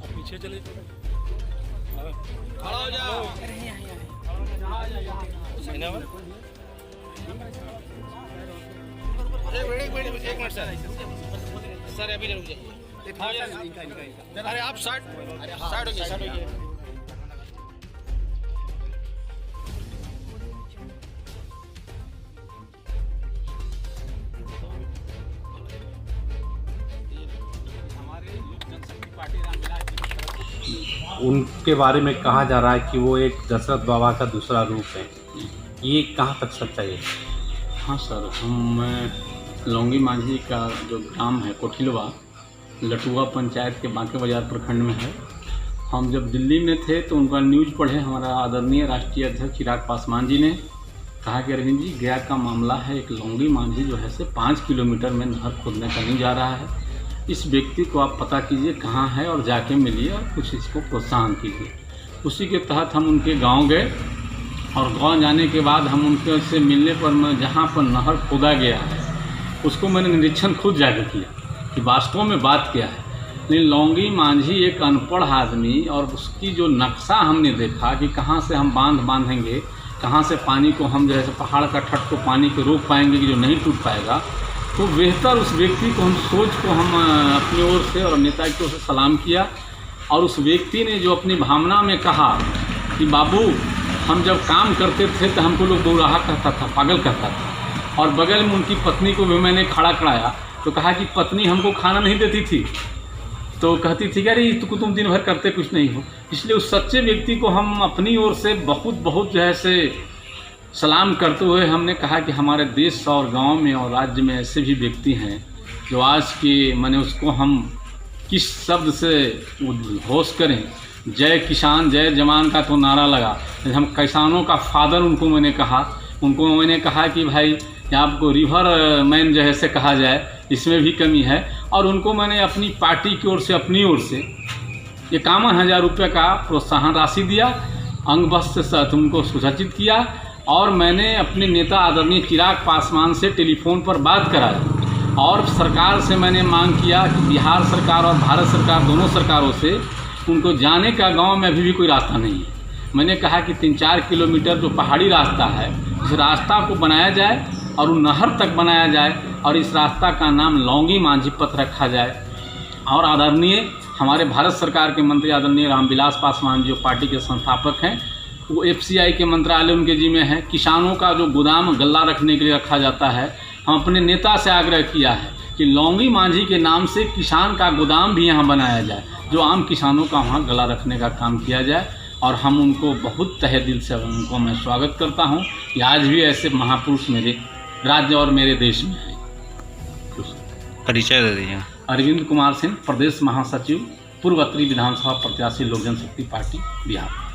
पीछे चले खड़ा हो जाओ। एक मिनट सर अभी रुक जाइए। अरे आप साइड हो गए। उनके बारे में कहा जा रहा है कि वो एक दशरथ बाबा का दूसरा रूप है, ये कहाँ तक सच्चाई है? हाँ सर, हम लौंगी मांझी का जो ग्राम है कोठिलवा, लटुआ पंचायत के बांके बाजार प्रखंड में है। हम जब दिल्ली में थे तो उनका न्यूज़ पढ़े हमारा आदरणीय राष्ट्रीय अध्यक्ष चिराग पासवान जी ने कहा कि अरविंद जी, गया का मामला है, एक लौंगी मांझी जो है से 5 किलोमीटर में नहर खोदने का नहीं जा रहा है। इस व्यक्ति को आप पता कीजिए कहाँ है और जाके मिलिए और कुछ इसको प्रोत्साहन कीजिए। उसी के तहत हम उनके गांव गए और गांव जाने के बाद हम उनके से मिलने पर मैं जहाँ पर नहर खोदा गया है उसको मैंने निरीक्षण खुद जाके किया कि वास्तव में बात क्या है। लेकिन लौंगी मांझी एक अनपढ़ आदमी और उसकी जो नक्शा हमने देखा कि कहाँ से हम बांध बांधेंगे, कहाँ से पानी को हम जैसे पहाड़ का ठट को पानी को रोक पाएंगे कि जो नहीं टूट पाएगा, तो बेहतर उस व्यक्ति को हम सोच को हम अपनी ओर से और नेता की ओर से सलाम किया। और उस व्यक्ति ने जो अपनी भावना में कहा कि बाबू, हम जब काम करते थे तो हमको लोग बौराहा कहता था, पागल कहता था। और बगल में उनकी पत्नी को भी मैंने खड़ा कराया तो कहा कि पत्नी हमको खाना नहीं देती थी, तो कहती थी कि अरे तुम दिन भर करते कुछ नहीं हो। इसलिए उस सच्चे व्यक्ति को हम अपनी ओर से बहुत जो है से सलाम करते हुए हमने कहा कि हमारे देश और गांव में और राज्य में ऐसे भी व्यक्ति हैं जो आज के मैंने उसको हम किस शब्द से उद्घोष करें। जय किसान जय जवान का तो नारा लगा, हम किसानों का फादर उनको मैंने कहा कि भाई आपको रिवर मैन जो है से कहा जाए, इसमें भी कमी है। और उनको मैंने अपनी पार्टी की ओर से अपनी ओर से 51,000 रुपये का प्रोत्साहन राशि दिया, अंग वस्त्र से साथ उनको सुसज्जित किया। और मैंने अपने नेता आदरणीय चिराग पासवान से टेलीफोन पर बात कराई और सरकार से मैंने मांग किया कि बिहार सरकार और भारत सरकार दोनों सरकारों से उनको जाने का गांव में अभी भी कोई रास्ता नहीं है। मैंने कहा कि 3-4 किलोमीटर जो पहाड़ी रास्ता है, इस रास्ता को बनाया जाए और उन नहर तक बनाया जाए और इस रास्ता का नाम लौंगी मांझी पथ रखा जाए। और आदरणीय हमारे भारत सरकार के मंत्री आदरणीय रामविलास पासवान जो पार्टी के संस्थापक हैं, वो FCI के मंत्रालय उनके जी में है। किसानों का जो गोदाम गल्ला रखने के लिए रखा जाता है, हम अपने नेता से आग्रह किया है कि लौंगी मांझी के नाम से किसान का गोदाम भी यहाँ बनाया जाए, जो आम किसानों का वहाँ गला रखने का काम किया जाए। और हम उनको बहुत तहे दिल से उनको मैं स्वागत करता हूँ कि आज भी ऐसे महापुरुष मेरे राज्य और मेरे देश में है। परिचय दे दीजिए। अरविंद कुमार सिंह, प्रदेश महासचिव, पूर्व उत्तरी विधानसभा प्रत्याशी लोक जनशक्ति पार्टी बिहार।